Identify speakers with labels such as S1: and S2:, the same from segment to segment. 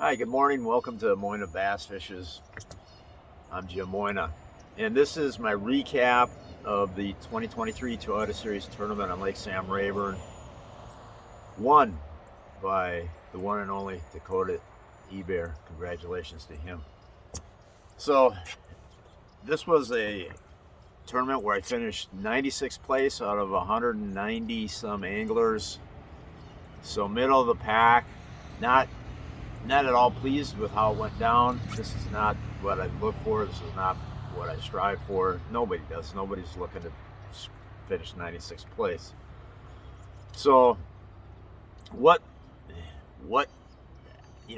S1: Hi, good morning. Welcome to Moina Bass Fishes. I'm Jim Moina, and this is my recap of the 2023 Toyota Series tournament on Lake Sam Rayburn, won by the one and only Dakota Ebear. Congratulations to him. So, this was a tournament where I finished 96th place out of 190 some anglers. So, middle of the pack. Not at all pleased with how it went down. This is not what I look for. This is not what I strive for. Nobody does. Nobody's looking to finish 96th place. So, what,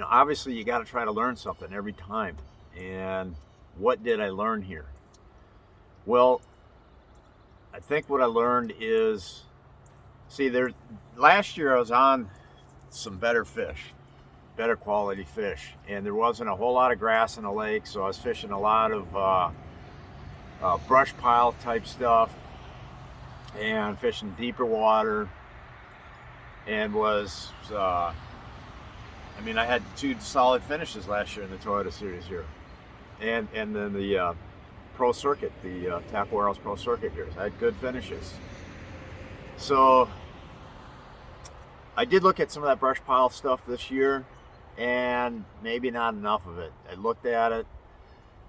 S1: obviously you got to try to learn something every time. And what did I learn here? Well, I think what I learned is, last year I was on some better quality fish, and there wasn't a whole lot of grass in the lake, so I was fishing a lot of brush pile type stuff and fishing deeper water, and I had two solid finishes last year in the Toyota Series here, and then the Pro Circuit, the Tap Warehouse Pro Circuit years. I had good finishes. So I did look at some of that brush pile stuff this year, and maybe not enough of it. I looked at it,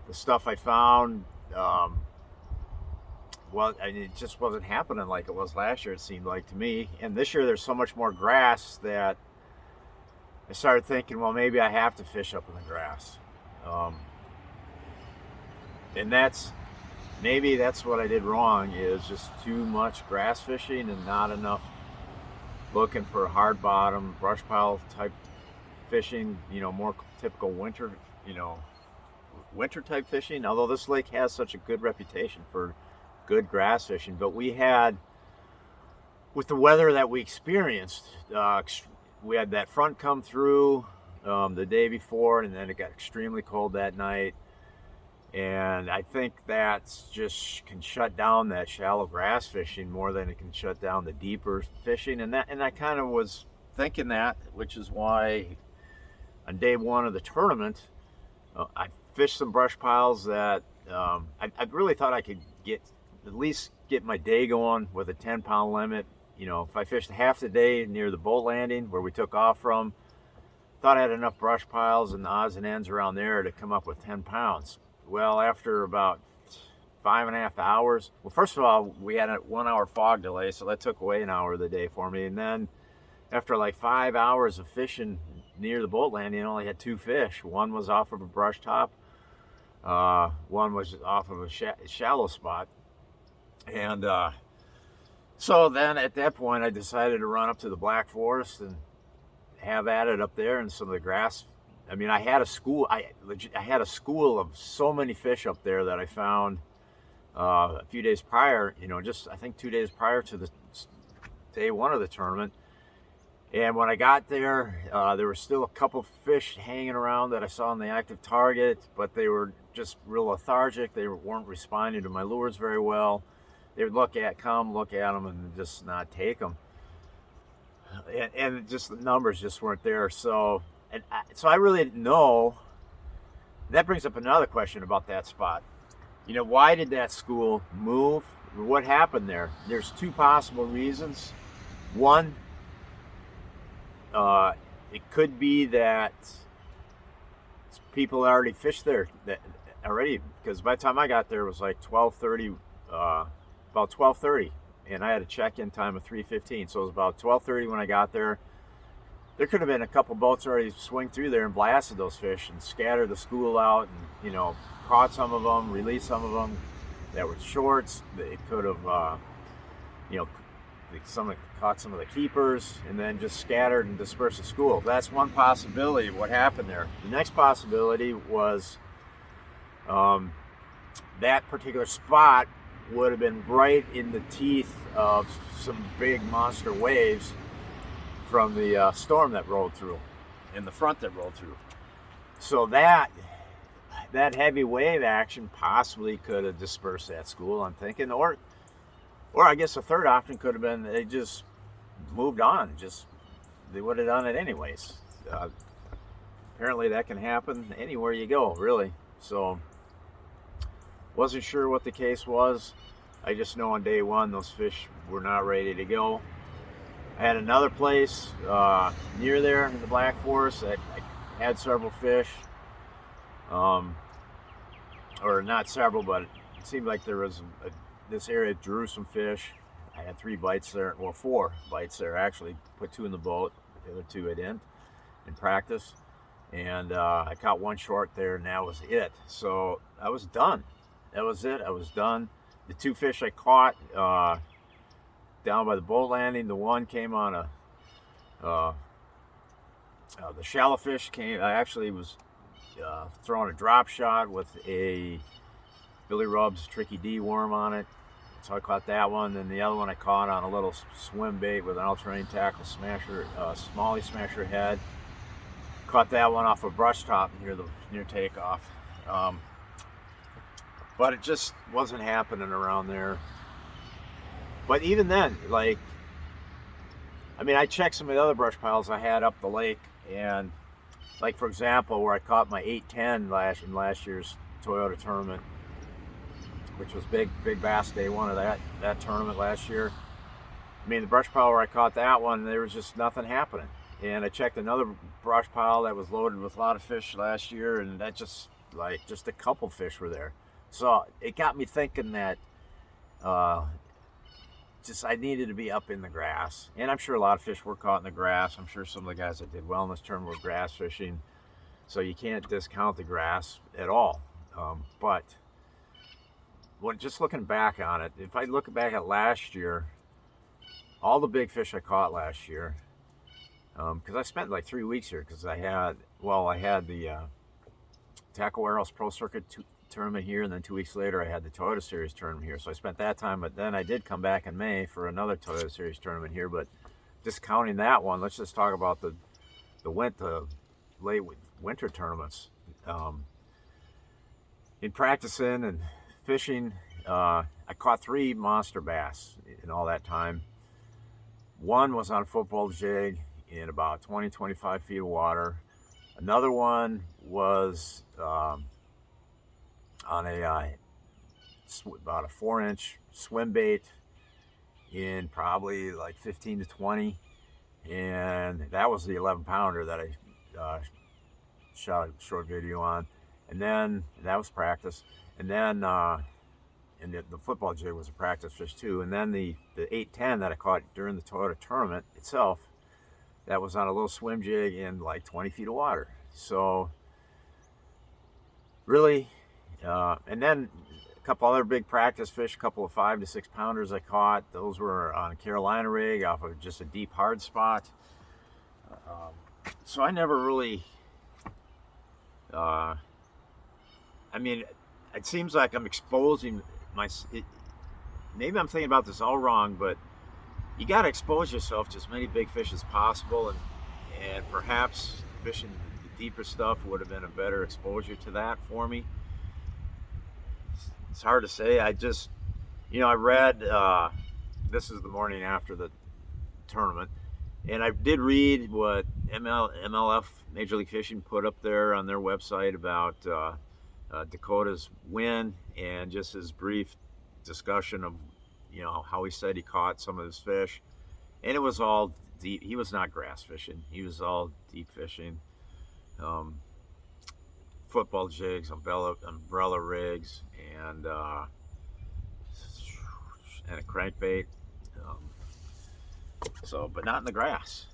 S1: the stuff I found, it just wasn't happening like it was last year, it seemed like to me. And this year there's so much more grass that I started thinking, well, maybe I have to fish up in the grass. And maybe that's what I did wrong, is just too much grass fishing and not enough looking for hard bottom, brush pile type fishing, more typical winter type fishing. Although this lake has such a good reputation for good grass fishing, but we had, with the weather that we experienced, we had that front come through the day before, and then it got extremely cold that night. And I think that's just can shut down that shallow grass fishing more than it can shut down the deeper fishing. And I kind of was thinking that, which is why on day one of the tournament, I fished some brush piles that I really thought I could at least get my day going with a 10-pound limit. If I fished half the day near the boat landing where we took off from, thought I had enough brush piles and the odds and ends around there to come up with 10 pounds. Well, after about 5.5 hours, first of all, we had a 1 hour fog delay, so that took away an hour of the day for me. And then after like 5 hours of fishing near the boat landing, I only had two fish. One was off of a brush top. One was off of a shallow spot. And so then at that point, I decided to run up to the Black Forest and have at it up there, and some of the grass. I had a school. I had a school of so many fish up there that I found a few days prior. Just I think 2 days prior to the day one of the tournament. And when I got there, there were still a couple fish hanging around that I saw on the active target, but they were just real lethargic. They weren't responding to my lures very well. They would look at them, and just not take them. And just the numbers just weren't there. So I really didn't know. That brings up another question about that spot. Why did that school move? What happened there? There's two possible reasons. One, it could be that people already fished there because by the time I got there it was like 12:30, about 12:30, and I had a check-in time of 3:15. So it was about 12:30 when I got there. There could have been a couple boats already swing through there and blasted those fish and scattered the school out, and caught some of them, released some of them that were shorts. It could have caught some of the keepers and then just scattered and dispersed the school. That's one possibility of what happened there. The next possibility was that particular spot would have been right in the teeth of some big monster waves from the storm that rolled through, in the front that rolled through. So that heavy wave action possibly could have dispersed that school, I'm thinking. Or I guess the third option could have been they just moved on. They would have done it anyways. apparently that can happen anywhere you go, really. So wasn't sure what the case was. I just know on day one those fish were not ready to go. I had another place near there in the Black Forest that I had several fish, or not several, but it seemed like there was this area drew some fish. I had 3 bites there, well, 4 bites there actually. Put 2 in the boat, the other 2 I didn't in practice, and I caught 1 short there, and that was it. So I was done. That was it. I was done. The 2 fish I caught down by the boat landing, the one came on the shallow fish came. I actually was throwing a drop shot with a Billy Rub's Tricky D worm on it, so I caught that one. Then the other one I caught on a little swim bait with an all-terrain tackle smasher, smallie smasher head. Caught that one off a brush top near takeoff. But it just wasn't happening around there. But even then, like, I mean, I checked some of the other brush piles I had up the lake, and like, for example, where I caught my 810 in last year's Toyota tournament, which was big bass day one of that tournament last year. I mean, the brush pile where I caught that one, there was just nothing happening. And I checked another brush pile that was loaded with a lot of fish last year, and that just a couple fish were there. So it got me thinking that I needed to be up in the grass. And I'm sure a lot of fish were caught in the grass. I'm sure some of the guys that did well in this tournament were grass fishing. So you can't discount the grass at all. But just looking back on it, if I look back at last year, all the big fish I caught last year, because I spent like 3 weeks here, because I had the Tackle Warehouse Pro Circuit tournament here, and then 2 weeks later I had the Toyota Series tournament here. So I spent that time, but then I did come back in May for another Toyota Series tournament here. But discounting that one, let's just talk about the late winter tournaments. In practicing and fishing, I caught 3 monster bass in all that time. One was on a football jig in about 20-25 feet of water. Another one was on about a 4-inch swim bait in probably like 15 to 20, and that was the 11-pounder that I shot a short video on. And then that was practice, and then and the football jig was a practice fish too. And then the 810 that I caught during the Toyota tournament itself, that was on a little swim jig in like 20 feet of water. So really, and then a couple other big practice fish, a couple of 5 to 6 pounders I caught. Those were on a Carolina rig off of just a deep hard spot. So I never really, I mean, it seems like I'm exposing maybe I'm thinking about this all wrong, but you got to expose yourself to as many big fish as possible, and perhaps fishing the deeper stuff would have been a better exposure to that for me. It's hard to say. I just, I read, this is the morning after the tournament, and I did read what MLF, Major League Fishing, put up there on their website about Dakota's win, and just his brief discussion of, how he said he caught some of his fish. And it was all deep. He was not grass fishing. He was all deep fishing. Football jigs, umbrella rigs, and a crankbait. But not in the grass.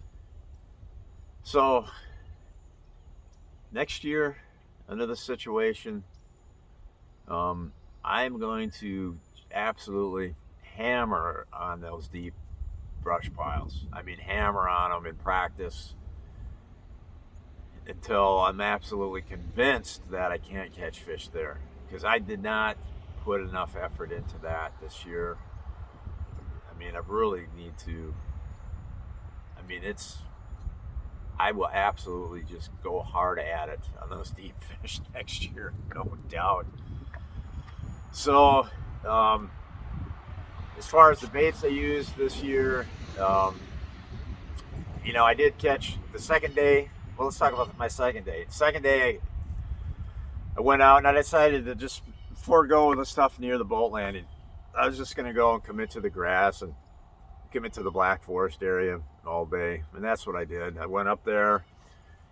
S1: So next year, under this situation, I'm going to absolutely hammer on those deep brush piles. I mean, hammer on them in practice until I'm absolutely convinced that I can't catch fish there, because I did not put enough effort into that this year. I mean, I really need to. I will absolutely just go hard at it on those deep fish next year, no doubt. So, as far as the baits I used this year, I did catch the second day. well, let's talk about my second day. Second day, I went out and I decided to just forego the stuff near the boat landing. I was just going to go and commit to the grass and commit to the Black Forest area all day. And that's what I did. I went up there,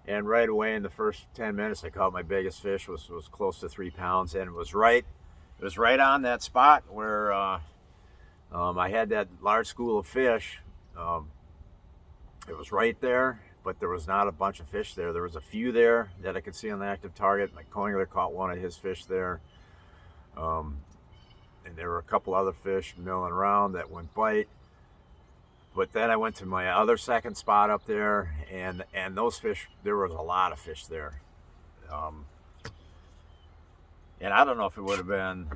S1: and right away in the first 10 minutes, I caught my biggest fish, was close to 3 pounds. And it was right on that spot where I had that large school of fish. It was right there, but there was not a bunch of fish there. There was a few there that I could see on the active target. My coingler caught one of his fish there. And there were a couple other fish milling around that wouldn't bite. But then I went to my other second spot up there, and those fish, there was a lot of fish there. And I don't know if it would have been,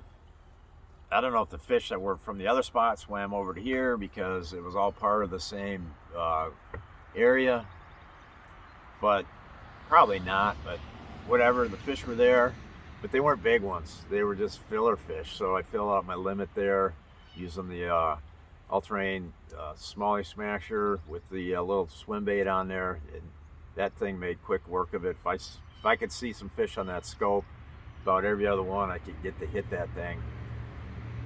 S1: I don't know if the fish that were from the other spot swam over to here because it was all part of the same area, but probably not. But whatever, the fish were there, but they weren't big ones. They were just filler fish. So I filled out my limit there using the all-terrain smallie smasher with the little swim bait on there. And that thing made quick work of it. If I could see some fish on that scope, about every other one, I could get to hit that thing.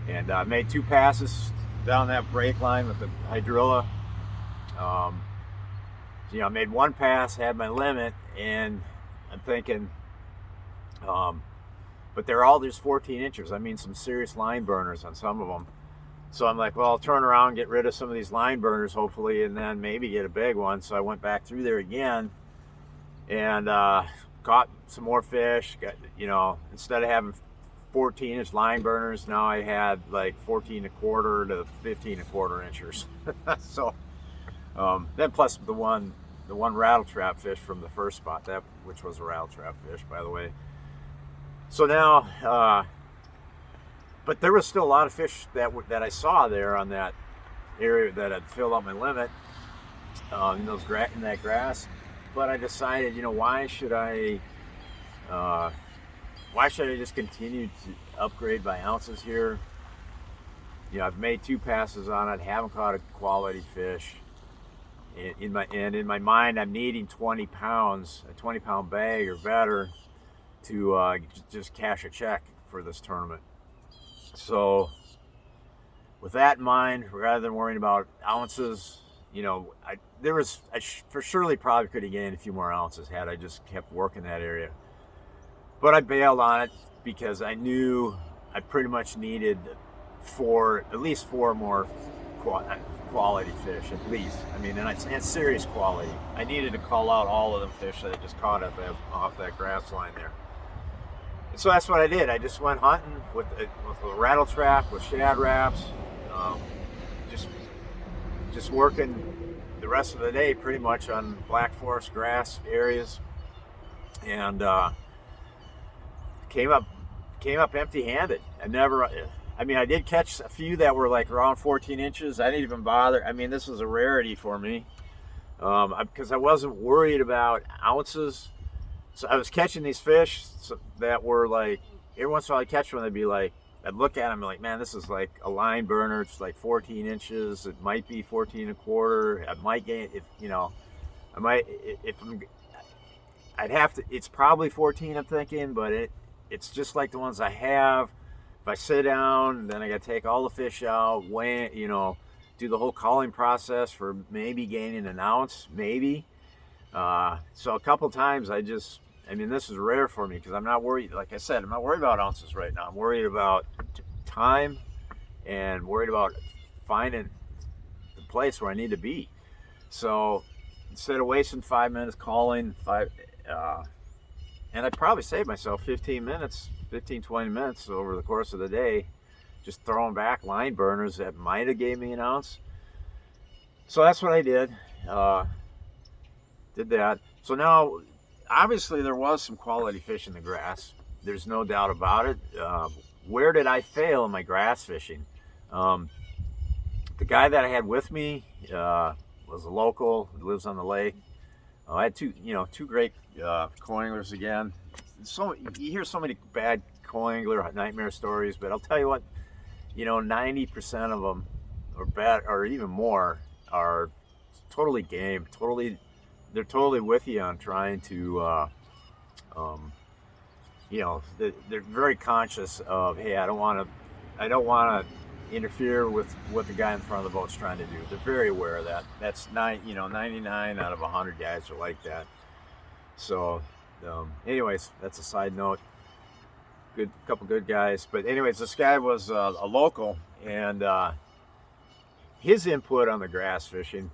S1: And I made 2 passes down that break line with the hydrilla. I made 1 pass, had my limit, and I'm thinking, but they're all just 14 inches. I mean, some serious line burners on some of them. So I'm like, well, I'll turn around, get rid of some of these line burners, hopefully, and then maybe get a big one. So I went back through there again and caught some more fish. Got, instead of having 14-inch line burners, now I had like 14.25 to 15.25 inchers. So then plus the one rattle trap fish from the first spot, which was a rattle trap fish, by the way. So now, but there was still a lot of fish that I saw there on that area that had filled out my limit in that grass. But I decided, why should I just continue to upgrade by ounces here? I've made 2 passes on it, haven't caught a quality fish. In my mind, I'm needing 20 pounds, a 20-pound bag or better to just cash a check for this tournament. So with that in mind, rather than worrying about ounces, I for surely probably could have gained a few more ounces had I just kept working that area. But I bailed on it because I knew I pretty much needed at least 4 more quality fish, at least. I mean, and serious quality. I needed to call out all of the fish that I just caught off that grass line there. And so that's what I did. I just went hunting with a rattle trap, with shad wraps, just working the rest of the day pretty much on Black Forest grass areas, and came up empty-handed. I did catch a few that were like around 14 inches. I didn't even bother. I mean, this was a rarity for me because I wasn't worried about ounces. So I was catching these fish that were like, every once in a while I'd catch one, they'd be like, I'd look at them and be like, man, this is like a line burner. It's like 14 inches. It might be 14.25. I might gain, I'd have to, it's probably 14, I'm thinking, but it's just like the ones I have. If I sit down, then I got to take all the fish out, weigh, do the whole calling process for maybe gaining an ounce, maybe. So a couple times this is rare for me because I'm not worried. Like I said, I'm not worried about ounces right now. I'm worried about time and worried about finding the place where I need to be. So instead of wasting 5 minutes calling, and I probably saved myself 20 minutes over the course of the day, just throwing back line burners that might have gave me an ounce. So that's what I did. Did that. So now, obviously, there was some quality fish in the grass. There's no doubt about it. Where did I fail in my grass fishing? The guy that I had with me was a local, lives on the lake. I had two great coinglers again. So you hear so many bad coingler nightmare stories, but I'll tell you what, 90% of them, or bad, or even more, are totally game, totally they're totally with you on trying to, you know, they're very conscious of, hey, I don't want to interfere with what the guy in front of the boat's trying to do. They're very aware of that. That's 99 out of 100 guys are like that. So, anyways, that's a side note. Good couple good guys, but anyways, this guy was a local, and his input on the grass fishing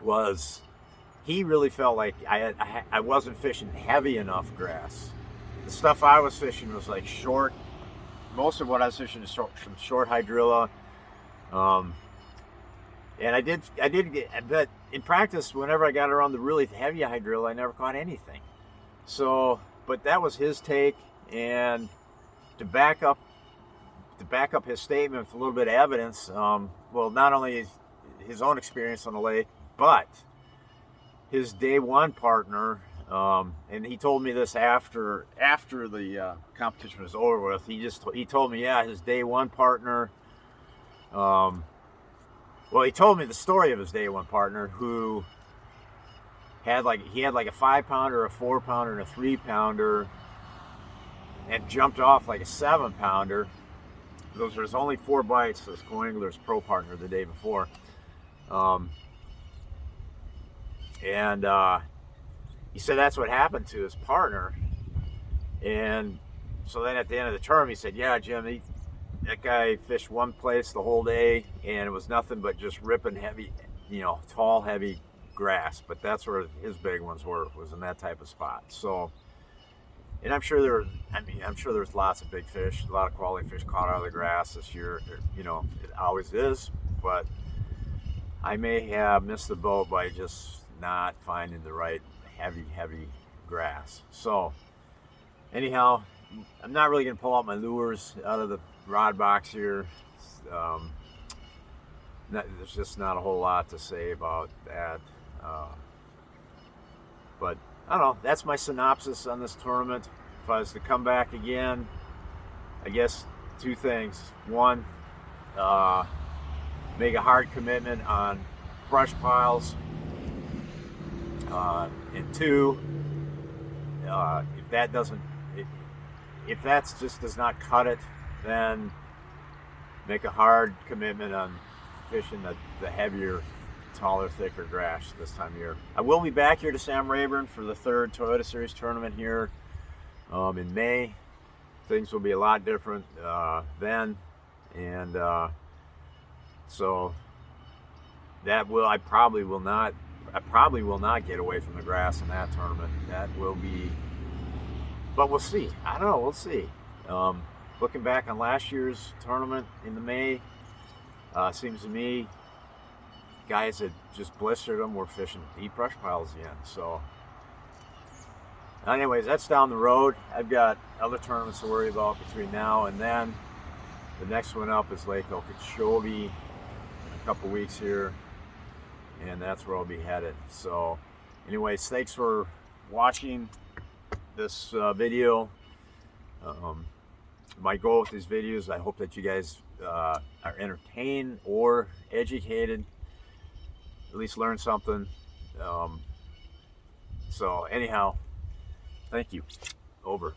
S1: was he really felt like I wasn't fishing heavy enough grass. The stuff I was fishing was like short. Most of what I was fishing is some short hydrilla. And I did get, but in practice, whenever I got around the really heavy hydrilla, I never caught anything. So, but that was his take, and to back up his statement with a little bit of evidence, well, not only his own experience on the lake, but his day one partner, and he told me this after the competition was over with. He told me, yeah, his day one partner. Well, he told me the story of his day one partner who had like a 5-pounder, a 4-pounder, and a 3-pounder, and jumped off like a 7-pounder. Those are his only 4 bites. His co-angler's pro partner the day before, and he said that's what happened to his partner. And so then at the end of the term, he said, "Yeah, Jim, that guy fished one place the whole day, and it was nothing but just ripping heavy, tall, heavy grass. But that's where his big ones was in that type of spot." So, and I'm sure there's lots of big fish, a lot of quality fish caught out of the grass this year. It always is, but I may have missed the boat by just not finding the right heavy grass. So, anyhow, I'm not really going to pull out my lures out of the rod box here. There's just not a whole lot to say about that. But I don't know. That's my synopsis on this tournament. If I was to come back again, I guess 2 things. 1, make a hard commitment on brush piles. And 2, if that just does not cut it, then make a hard commitment on fishing the heavier, taller, thicker grass this time of year. I will be back here to Sam Rayburn for the 3rd Toyota Series tournament here in May. Things will be a lot different then, and so I probably will not get away from the grass in that tournament. That will be, but we'll see. I don't know. We'll see. Looking back on last year's tournament in the May, seems to me guys that just blistered them were fishing deep brush piles again. So, anyways, that's down the road. I've got other tournaments to worry about between now and then. The next one up is Lake Okeechobee in a couple weeks here, and that's where I'll be headed. So, anyways, thanks for watching this video. My goal with these videos, I hope that you guys are entertained or educated, at least learn something. So anyhow, thank you. Over.